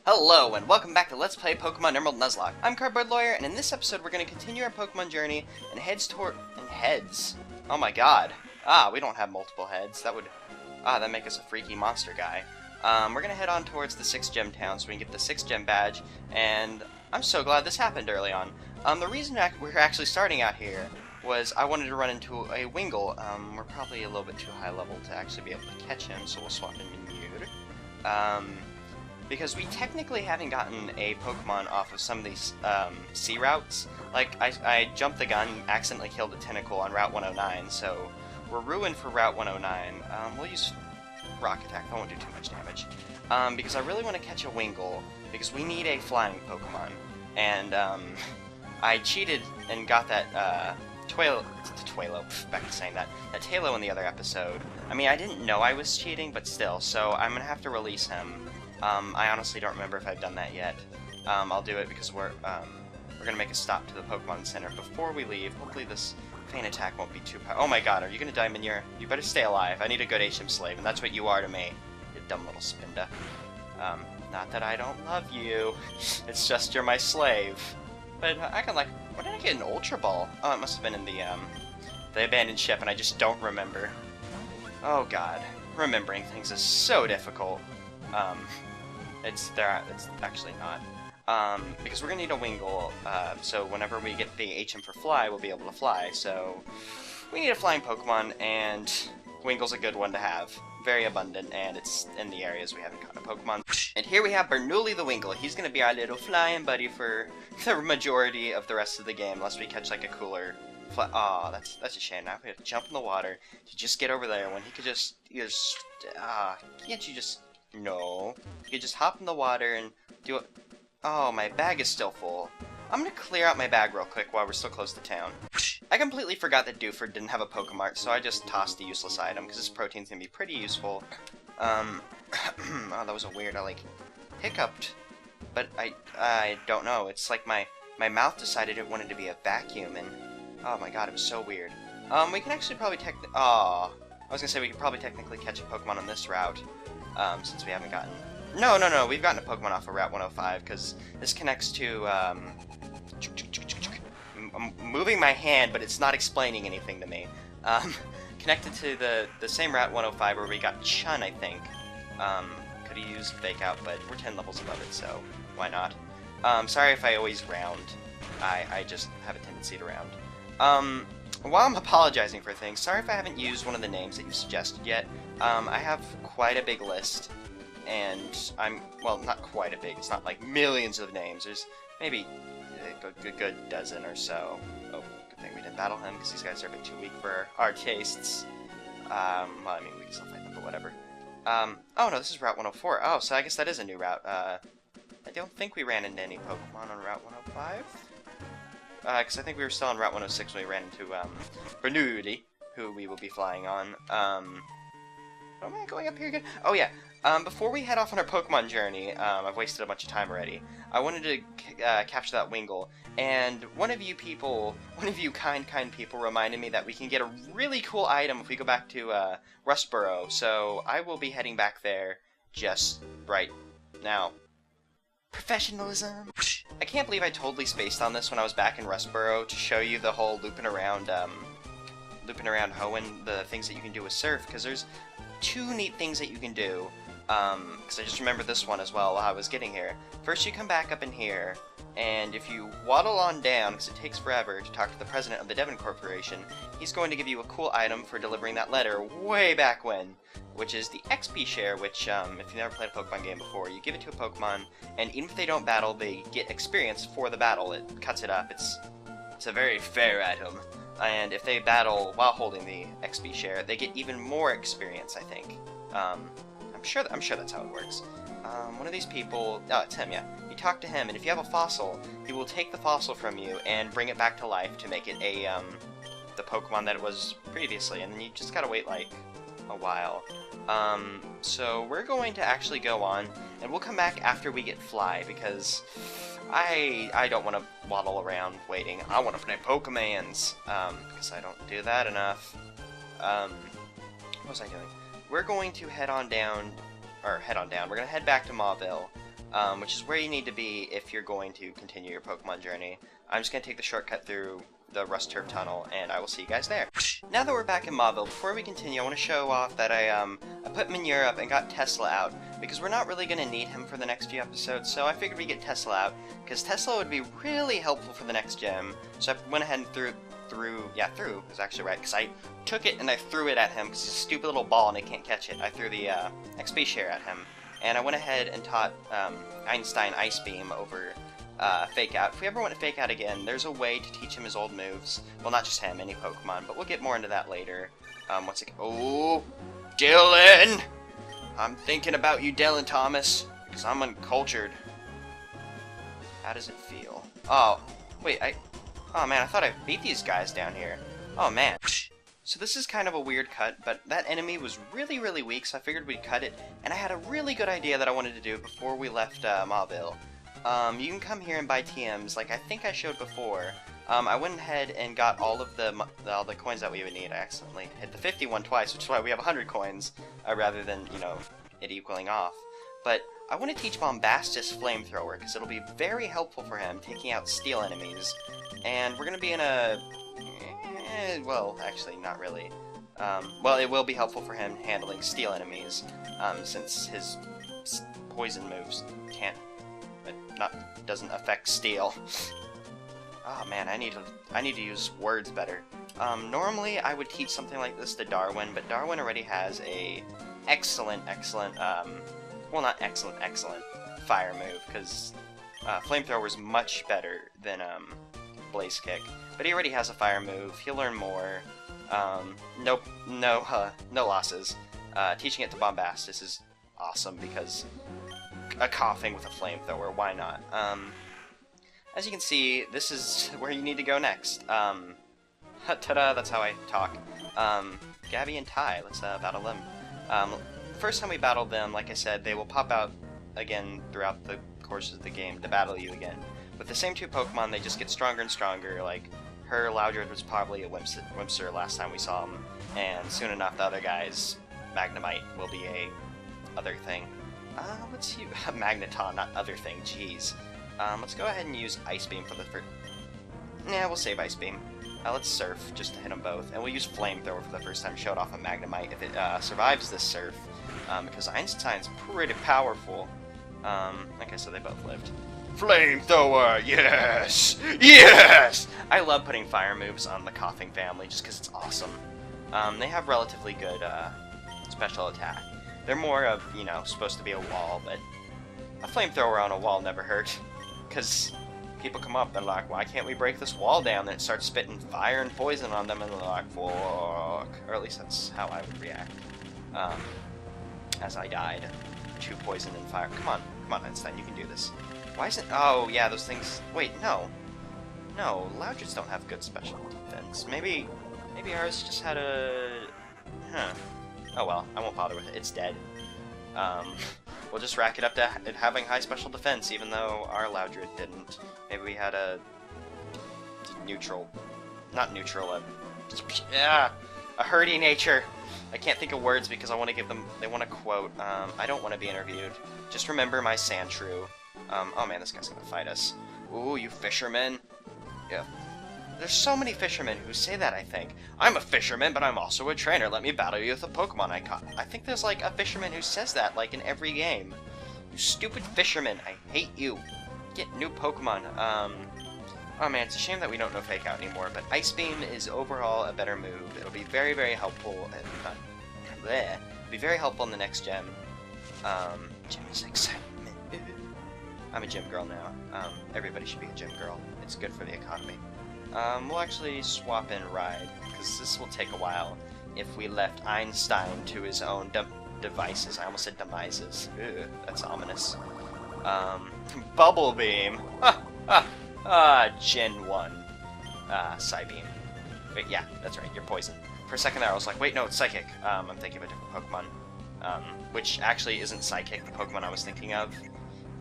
Hello, and welcome back to Let's Play Pokemon Emerald Nuzlocke. I'm Cardboard Lawyer, and in this episode we're going to continue our Pokemon journey and heads. Oh my god. We don't have multiple heads. That'd make us a freaky monster guy. We're going to head on towards the 6-gem town so we can get the 6-gem badge, and I'm so glad this happened early on. The reason we're actually starting out here was I wanted to run into a Wingull. We're probably a little bit too high level to actually be able to catch him, so we'll swap him in here. Because we technically haven't gotten a Pokemon off of some of these sea routes. Like, I jumped the gun, accidentally killed a Tentacle on Route 109, so we're ruined for Route 109. We'll use Rock Attack, that won't do too much damage. Because I really want to catch a Wingull, because we need a flying Pokemon. And I cheated and got that back to saying that Tailo in the other episode. I mean, I didn't know I was cheating, but still, so I'm going to have to release him. I honestly don't remember if I've done that yet. I'll do it because we're gonna make a stop to the Pokemon Center before we leave. Hopefully this Feint Attack won't be too powerful. Oh my god, are you gonna die, Minior? You better stay alive. I need a good HM slave, and that's what you are to me. You dumb little Spinda. Not that I don't love you. It's just you're my slave. But I can, like, where did I get an Ultra Ball? Oh, it must have been in the abandoned ship, and I just don't remember. Oh god. Remembering things is so difficult. It's actually not. Because we're gonna need a Wingull, so whenever we get the HM for Fly, we'll be able to fly, so we need a flying Pokemon, and Wingull's a good one to have. Very abundant, and it's in the areas we haven't caught a Pokemon. And here we have Bernoulli the Wingull. He's gonna be our little flying buddy for the majority of the rest of the game, unless we catch, like, a cooler Aw, that's a shame. Now we have to jump in the water to just get over there when he could just, can't you just... No. You could just hop in the water and do it. Oh, my bag is still full. I'm gonna clear out my bag real quick while we're still close to town. I completely forgot that Doofer didn't have a Pokemart, so I just tossed the useless item, because this protein's gonna be pretty useful. Oh, that was a weird, I, like, hiccuped. But I don't know. It's like my mouth decided it wanted to be a vacuum, and... Oh my god, it was so weird. We can actually probably I was gonna say we could probably technically catch a Pokemon on this route. Since we haven't gotten... No, we've gotten a Pokemon off of Route 105, because this connects to, I'm moving my hand, but it's not explaining anything to me. Connected to the same Route 105 where we got Chun, I think. Could have used Fake Out, but we're 10 levels above it, so why not? Sorry if I always round. I just have a tendency to round. While I'm apologizing for things, sorry if I haven't used one of the names that you suggested yet. I have quite a big list, and well, not quite a big, it's not like millions of names, there's maybe a good dozen or so. Oh, good thing we didn't battle him, because these guys are a bit too weak for our tastes. Well, I mean, we can still fight them, but whatever. Oh no, this is Route 104, oh, so I guess that is a new route. I don't think we ran into any Pokemon on Route 105. Because I think we were still on Route 106 when we ran into, Bernoulli, who we will be flying on. Am I going up here again? Oh, yeah. Before we head off on our Pokemon journey, I've wasted a bunch of time already, I wanted to, capture that Wingull, and one of you kind people reminded me that we can get a really cool item if we go back to, Rustboro, so I will be heading back there just right now. Professionalism. I can't believe I totally spaced on this when I was back in Rustboro to show you the whole looping around Hoenn, the things that you can do with Surf, because there's two neat things that you can do, because I just remembered this one as well while I was getting here. First, you come back up in here, and if you waddle on down, because it takes forever to talk to the president of the Devon Corporation, he's going to give you a cool item for delivering that letter way back when, which is the XP share, which, if you've never played a Pokemon game before, you give it to a Pokemon, and even if they don't battle, they get experience for the battle. It cuts it up. It's a very fair item. And if they battle while holding the XP share, they get even more experience, I think. I'm sure that's how it works. One of these people... Oh, it's him, yeah. You talk to him, and if you have a fossil, he will take the fossil from you and bring it back to life to make it the Pokemon that it was previously, and then you just gotta wait, like, a while. So we're going to actually go on, and we'll come back after we get Fly, because I don't want to waddle around waiting. I want to play Pokemans, because I don't do that enough. What was I doing? We're going to head on down, we're going to head back to Mauville, which is where you need to be if you're going to continue your Pokemon journey. I'm just going to take the shortcut through the Rust Turf Tunnel, and I will see you guys there. Now that we're back in Mauville, before we continue, I want to show off that I put Manure up and got Tesla out, because we're not really going to need him for the next few episodes, so I figured we'd get Tesla out, because Tesla would be really helpful for the next gym. So I went ahead and threw is actually right, because I took it and I threw it at him, because he's a stupid little ball and I can't catch it. I threw the XP share at him, and I went ahead and taught Einstein Ice Beam over Fake Out. If we ever want to Fake Out again, there's a way to teach him his old moves. Well, not just him, any Pokemon, but we'll get more into that later. Oh, Dylan! I'm thinking about you, Dylan Thomas, because I'm uncultured. How does it feel? Oh, wait, oh man, I thought I beat these guys down here. Oh man. So this is kind of a weird cut, but that enemy was really, really weak, so I figured we'd cut it, and I had a really good idea that I wanted to do before we left Mauville. You can come here and buy TMs, like I think I showed before. I went ahead and got all the coins that we would need. I accidentally hit the 51 twice, which is why we have 100 coins, rather than, you know, it equaling off. But I want to teach Bombastis Flamethrower, because it'll be very helpful for him, taking out steel enemies. And we're going to be in a... well, actually, not really. Well, it will be helpful for him handling steel enemies, since his poison moves doesn't affect steel. Oh man, I need to use words better. Normally I would teach something like this to Darwin, but Darwin already has a excellent, well, not excellent, fire move, because Flamethrower is much better than Blaze Kick. But he already has a fire move. He'll learn more. No losses. Teaching it to Bombastis is awesome because a coughing with a flamethrower, why not? As you can see, this is where you need to go next. Ta-da, that's how I talk. Gabby and Ty, let's battle them. First time we battled them, like I said, they will pop out again throughout the course of the game to battle you again. With the same two Pokemon, they just get stronger and stronger. Like, her Loudred was probably a Whimsir last time we saw him, and soon enough the other guy's Magnemite will be a other thing. Let's use Magneton, not other thing, jeez. Let's go ahead and use Ice Beam for the first... Nah, we'll save Ice Beam. Let's Surf, just to hit them both, and we'll use Flamethrower for the first time, show it off a Magnemite if it survives this Surf, because Einstein's pretty powerful. Like I said, they both lived. Flamethrower, yes! Yes! I love putting fire moves on the Coughing family, just because it's awesome. They have relatively good special attack. They're more of, you know, supposed to be a wall, but a flamethrower on a wall never hurt. Because people come up and like, why can't we break this wall down? Then it starts spitting fire and poison on them, and they're like, fuck. Or at least that's how I would react. As I died to poison and fire. Come on, Einstein, you can do this. Why isn't... Oh, yeah, those things... Wait, no. No, Loudreds don't have good special defense. Maybe ours just had a... Huh. Oh well, I won't bother with it. It's dead. We'll just rack it up to having high special defense, even though our Loudred didn't. Maybe we had a neutral, not neutral, a herdy nature. I can't think of words because I want to give them. They want a quote. I don't want to be interviewed. Just remember my Sandshrew. Oh man, this guy's gonna fight us. Ooh, you fishermen. Yeah. There's so many fishermen who say that, I think. I'm a fisherman, but I'm also a trainer. Let me battle you with a Pokemon I caught. I think there's, like, a fisherman who says that, like, in every game. You stupid fisherman. I hate you. Get new Pokemon. Oh, man, it's a shame that we don't know Fake Out anymore, but Ice Beam is overall a better move. It'll be very, very helpful. It'll be very helpful in the next gem. Gem's excitement. I'm a gym girl now. Everybody should be a gym girl. It's good for the economy. We'll actually swap and ride, because this will take a while if we left Einstein to his own devices. I almost said demises. Ugh, that's ominous. Bubble Beam! Gen 1. Psybeam. Wait, yeah, that's right, you're poison. For a second there I was like, wait, no, it's Psychic. I'm thinking of a different Pokemon. Which actually isn't Psychic, the Pokemon I was thinking of.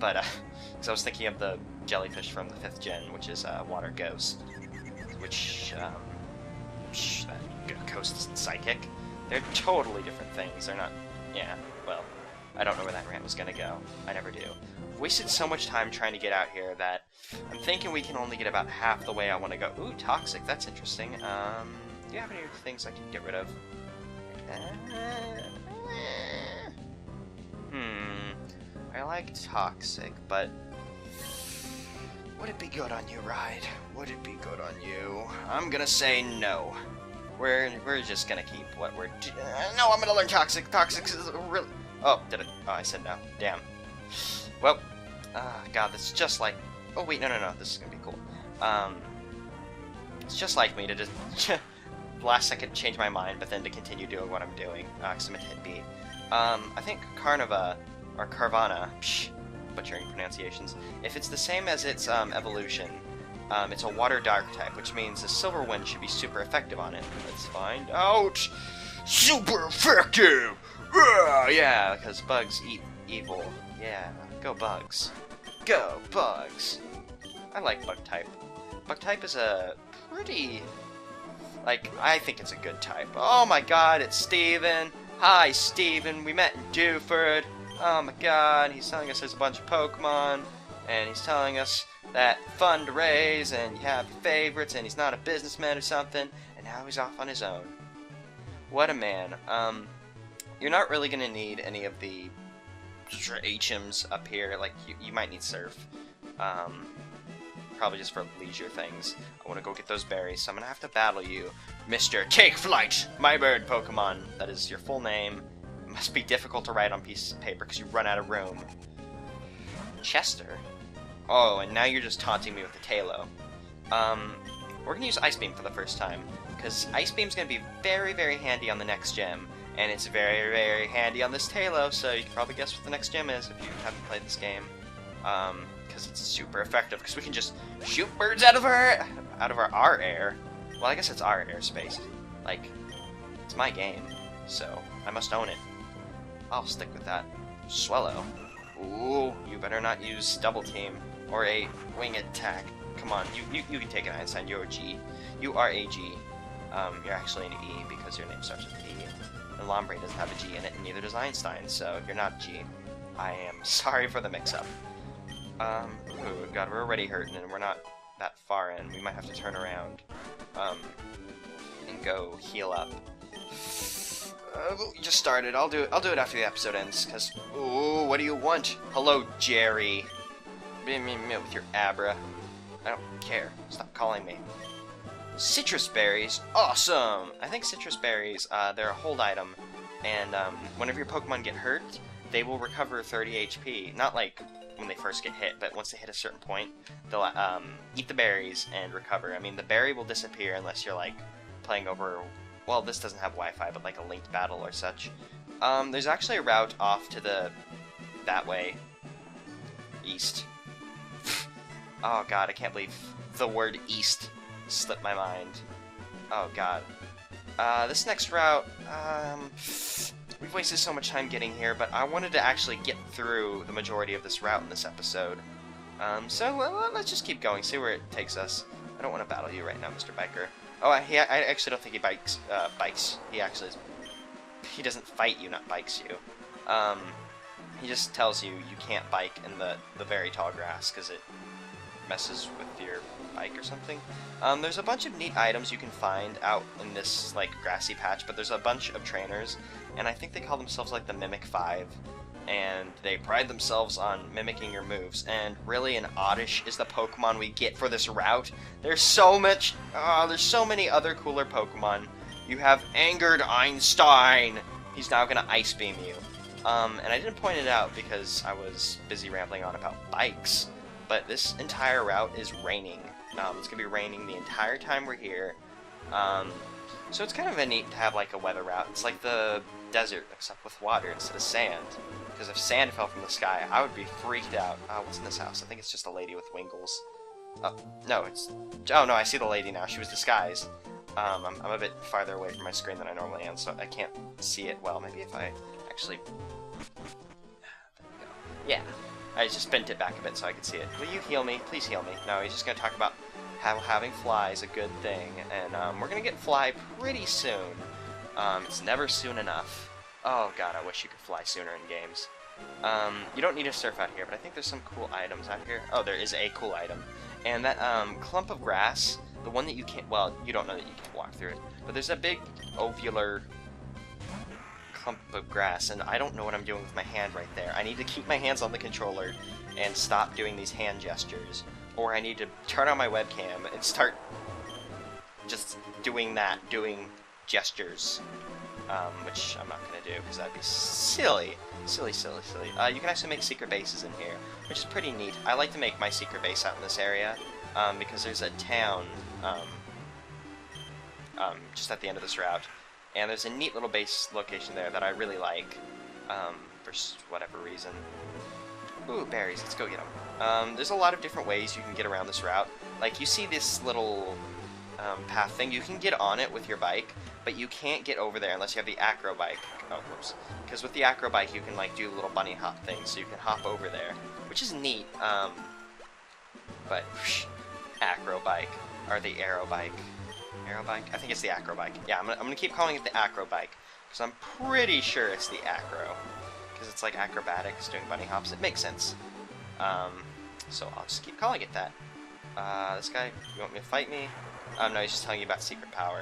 But, because I was thinking of the jellyfish from the 5th gen, which is Water Ghost. Which, that Ghost isn't Psychic. They're totally different things. They're not, yeah, well, I don't know where that rant was gonna go. I never do. wasted so much time trying to get out here that I'm thinking we can only get about half the way I want to go. Ooh, toxic. That's interesting. Do you have any things I can get rid of? I like toxic, but would it be good on you, Ride? Would it be good on you? I'm gonna say no. We're just gonna keep what we're no, I'm gonna learn toxic. Toxic is really... Oh, did it? Oh, I said no. Damn. Well, God, that's just like... Oh, wait, no, this is gonna be cool. It's just like me to just... last second change my mind, but then to continue doing what I'm doing, because I'm a hit B. I think Carnivore, or Carvana, butchering pronunciations, if it's the same as its evolution, it's a water dark type, which means the Silver Wind should be super effective on it. Let's find out. Super effective! Yeah, because bugs eat evil. Yeah, go bugs. Go bugs! I like bug type. Bug type is a pretty... Like, I think it's a good type. Oh my god, it's Steven! Hi, Steven! We met in Dewford! Oh my god, he's telling us there's a bunch of Pokemon, and he's telling us that fun to raise, and you have your favorites, and he's not a businessman or something, and now he's off on his own. What a man. You're not really gonna need any of the HMs up here, like, you might need Surf. Probably just for leisure things. I want to go get those berries, so I'm gonna have to battle you. Mr. Take Flight! My bird Pokemon. That is your full name. It must be difficult to write on pieces of paper because you run out of room. Chester? Oh, and now you're just taunting me with the Tailo. We're gonna use Ice Beam for the first time, because Ice Beam's gonna be very, very handy on the next gym, and it's very, very handy on this Tailo, so you can probably guess what the next gym is if you haven't played this game. Because it's super effective, because we can just shoot birds out of our air. Well, I guess it's our airspace. Like, it's my game, so I must own it. I'll stick with that. Swallow. Ooh, you better not use Double Team or a wing attack. Come on, you can take an Einstein. You're a G. You are a G. You're actually an E because your name starts with E. And Lombre doesn't have a G in it, and neither does Einstein, so you're not G. I am sorry for the mix-up. Oh god, we're already hurting and we're not that far in. We might have to turn around, and go heal up. We just started. I'll do it after the episode ends, cause, ooh, what do you want? Hello, Jerry. With your Abra. I don't care. Stop calling me. Citrus berries. Awesome! I think citrus berries, they're a hold item, and, whenever your Pokemon get hurt, they will recover 30 HP. Not like when they first get hit, but once they hit a certain point, they'll eat the berries and recover. I mean, the berry will disappear unless you're like playing over, well, this doesn't have Wi-Fi, but like a linked battle or such. There's actually a route off to that way, east. Oh god, I can't believe the word east slipped my mind. Oh god. This next route, we've wasted so much time getting here, but I wanted to actually get through the majority of this route in this episode. So let's just keep going, see where it takes us. I don't want to battle you right now, Mr. Biker. Oh, I actually don't think he bikes. He actually he doesn't fight you, not bikes you. He just tells you you can't bike in the very tall grass because it messes with your bike or something. There's a bunch of neat items you can find out in this like grassy patch, but there's a bunch of trainers, and I think they call themselves like the Mimic 5, and they pride themselves on mimicking your moves, and really an Oddish is the Pokemon we get for this route. There's so many other cooler Pokemon. You have Angered Einstein! He's now gonna Ice Beam you. And I didn't point it out because I was busy rambling on about bikes, but this entire route is raining. It's gonna be raining the entire time we're here. So it's kind of neat to have like a weather route. It's like the desert, except with water instead of sand. Because if sand fell from the sky, I would be freaked out. What's in this house? I think it's just a lady with Wingles. No, oh no, I see the lady now. She was disguised. I'm a bit farther away from my screen than I normally am, so I can't see it well. Maybe if I actually... There we go. Yeah. I just bent it back a bit so I could see it. Will you heal me? Please heal me. No, he's just going to talk about how having Fly is a good thing, and we're going to get Fly pretty soon. It's never soon enough. Oh god, I wish you could fly sooner in games. You don't need to surf out here, but I think there's some cool items out here. Oh, there is a cool item. And that clump of grass, the one that you can't, well, you don't know that you can't walk through it, but there's a big ovular clump of grass, and I don't know what I'm doing with my hand right there. I need to keep my hands on the controller and stop doing these hand gestures, or I need to turn on my webcam and start just doing gestures, which I'm not going to do because that'd be silly. Silly. You can actually make secret bases in here, which is pretty neat. I like to make my secret base out in this area because there's a town just at the end of this route, and there's a neat little base location there that I really like for whatever reason. Ooh, berries, let's go get them. There's a lot of different ways you can get around this route. Like, you see this little path thing, you can get on it with your bike, but you can't get over there unless you have the acro bike. Oh, whoops. Because with the acro bike, you can, like, do little bunny hop things, so you can hop over there, which is neat. But, acro bike, or the aero bike. Aero bike? I think it's the acro bike. Yeah, I'm gonna keep calling it the acro bike, because I'm pretty sure it's the acro. Because it's like acrobatics, doing bunny hops. It makes sense. So I'll just keep calling it that. This guy, you want me to fight me? No, he's just telling you about secret power.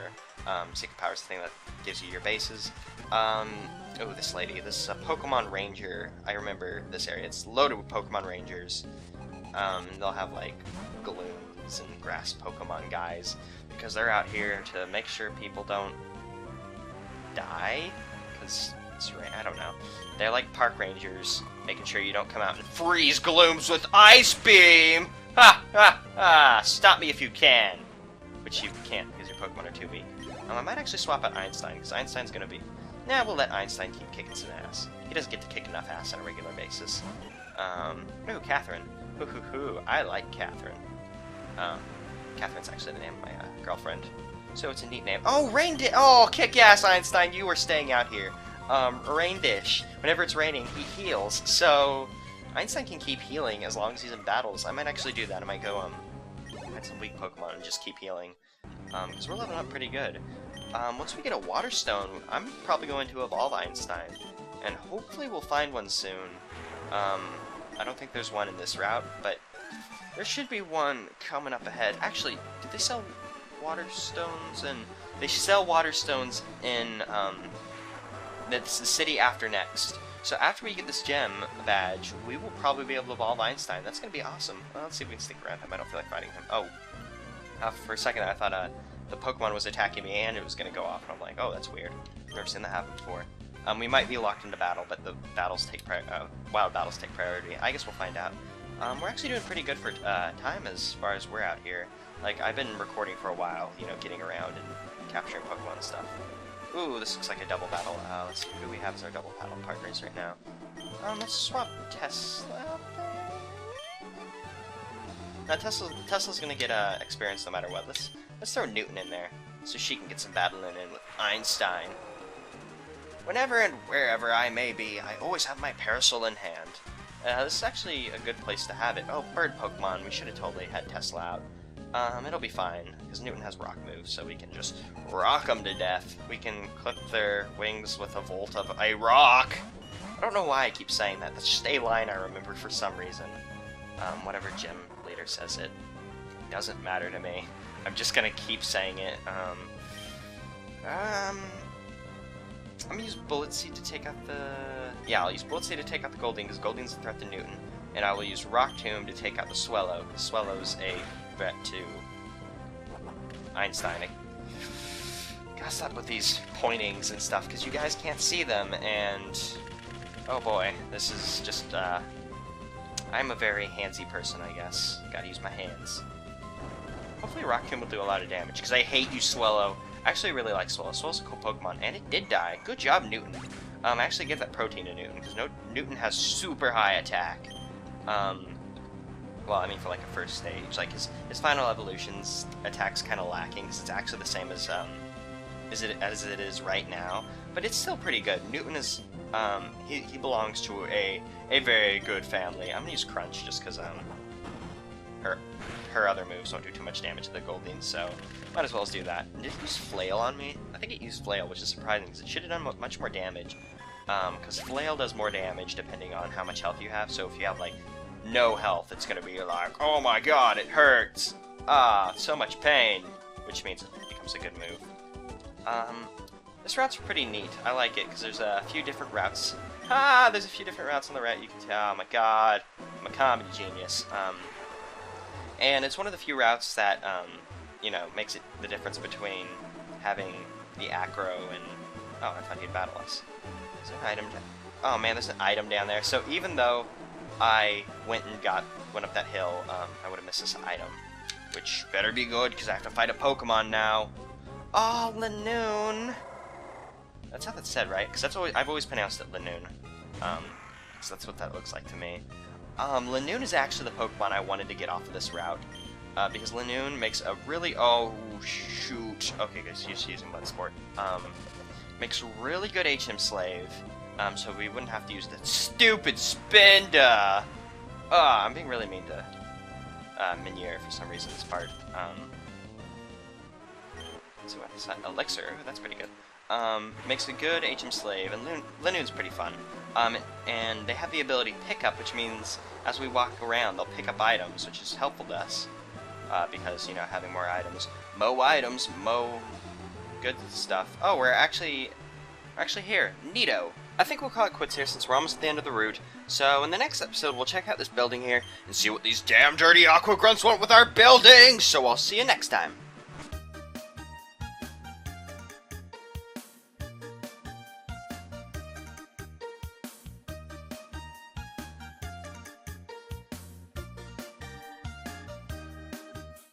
Secret power is the thing that gives you your bases. Oh, this lady. This is a Pokemon Ranger. I remember this area. It's loaded with Pokemon Rangers. They'll have, like, Galoons and grass Pokemon guys, because they're out here to make sure people don't die, because it's rain. I don't know. They're like park rangers, making sure you don't come out and freeze Glooms with Ice Beam! Ha! Ha! Ha! Stop me if you can! Which you can't, because your Pokemon are too weak. I might actually swap out Einstein, because Einstein's gonna be... Nah, we'll let Einstein keep kicking some ass. He doesn't get to kick enough ass on a regular basis. Ooh, Catherine. Hoo, I like Catherine. Catherine's actually the name of my girlfriend. So it's a neat name. Oh, Raindish! Oh, kick ass, Einstein! You were staying out here. Raindish. Whenever it's raining, he heals. So, Einstein can keep healing as long as he's in battles. I might actually do that. I might go, find some weak Pokemon and just keep healing. Because we're leveling up pretty good. Once we get a Water Stone, I'm probably going to evolve Einstein. And hopefully we'll find one soon. I don't think there's one in this route, but there should be one coming up ahead. Actually, did they sell Water Stones? And they sell Water Stones in, it's the city after next. So after we get this gem badge, we will probably be able to evolve Einstein. That's going to be awesome. Well, let's see if we can stick around him. I don't feel like fighting him. Oh. For a second I thought the Pokemon was attacking me and it was going to go off. And I'm like, oh, that's weird. Never seen that happen before. We might be locked into battle, but the battles take wild battles take priority. I guess we'll find out. We're actually doing pretty good for time as far as we're out here. Like, I've been recording for a while, you know, getting around and capturing Pokemon and stuff. Ooh, this looks like a double battle. Let's see who we have as our double battle partners right now. Let's swap Tesla out there. Now, Tesla's gonna get experience no matter what. Let's throw Newton in there, so she can get some battling in with Einstein. Whenever and wherever I may be, I always have my parasol in hand. This is actually a good place to have it. Oh, bird Pokemon. We should have totally had Tesla out. It'll be fine, because Newton has rock moves, so we can just rock them to death. We can clip their wings with a volt of a rock! I don't know why I keep saying that. That's just a line I remember for some reason. Whatever gym leader says it. Doesn't matter to me. I'm just gonna keep saying it. I'm gonna use Bullet Seed to take out the... Yeah, I'll use Bullet Seed to take out the Goldeen, because Goldeen's a threat to Newton. And I will use Rock Tomb to take out the Swellow, because Swellow's a threat to Einstein. Gotta stop with these pointings and stuff, because you guys can't see them, and... Oh boy, this is just, I'm a very handsy person, I guess. Gotta use my hands. Hopefully Rock Tomb will do a lot of damage, because I hate you, Swellow. I actually really like Swellow. Swellow's a cool Pokemon, and it did die. Good job, Newton. I actually give that protein to Newton, because Newton has super high attack. Well, I mean, for like a first stage. Like, his final evolution's attack's kind of lacking, because it's actually the same as it is right now. But it's still pretty good. Newton is, he belongs to a very good family. I'm gonna use Crunch, just because, her other moves don't do too much damage to the Goldeen, so might as well do that. Did it use Flail on me? I think it used Flail, which is surprising, because it should have done much more damage. because Flail does more damage depending on how much health you have. So if you have, like, no health, it's gonna be like, oh my god, it hurts! Ah, so much pain! Which means it becomes a good move. This route's pretty neat. I like it, because there's a few different routes. Ah, there's a few different routes on the route, you can tell. Oh my god, I'm a comedy genius. And it's one of the few routes that, you know, makes it the difference between having the acro and... Oh, I thought he'd battle us. Is there an item down... Oh man, there's an item down there. So even though I went up that hill, I would have missed this item. Which better be good, because I have to fight a Pokemon now. Oh, Lanoon! That's how that's said, right? Because that's I've always pronounced it Lanoon. So that's what that looks like to me. Lanoon is actually the Pokemon I wanted to get off of this route. Because Lanoon makes a really... Oh, shoot. Okay, guys, he's using Bloodsport. Makes really good HM Slave. So we wouldn't have to use the stupid Spinda! I'm being really mean to Minier for some reason this part. So what's that? Elixir. Ooh, that's pretty good. Makes a good HM Slave, and Lanoon's pretty fun. And they have the ability to pick up, which means as we walk around, they'll pick up items, which is helpful to us. Because, you know, having more items. Mo good stuff. Oh, we're actually here. Neato. I think we'll call it quits here since we're almost at the end of the route. So in the next episode, we'll check out this building here and see what these damn dirty aqua grunts want with our building. So I'll see you next time.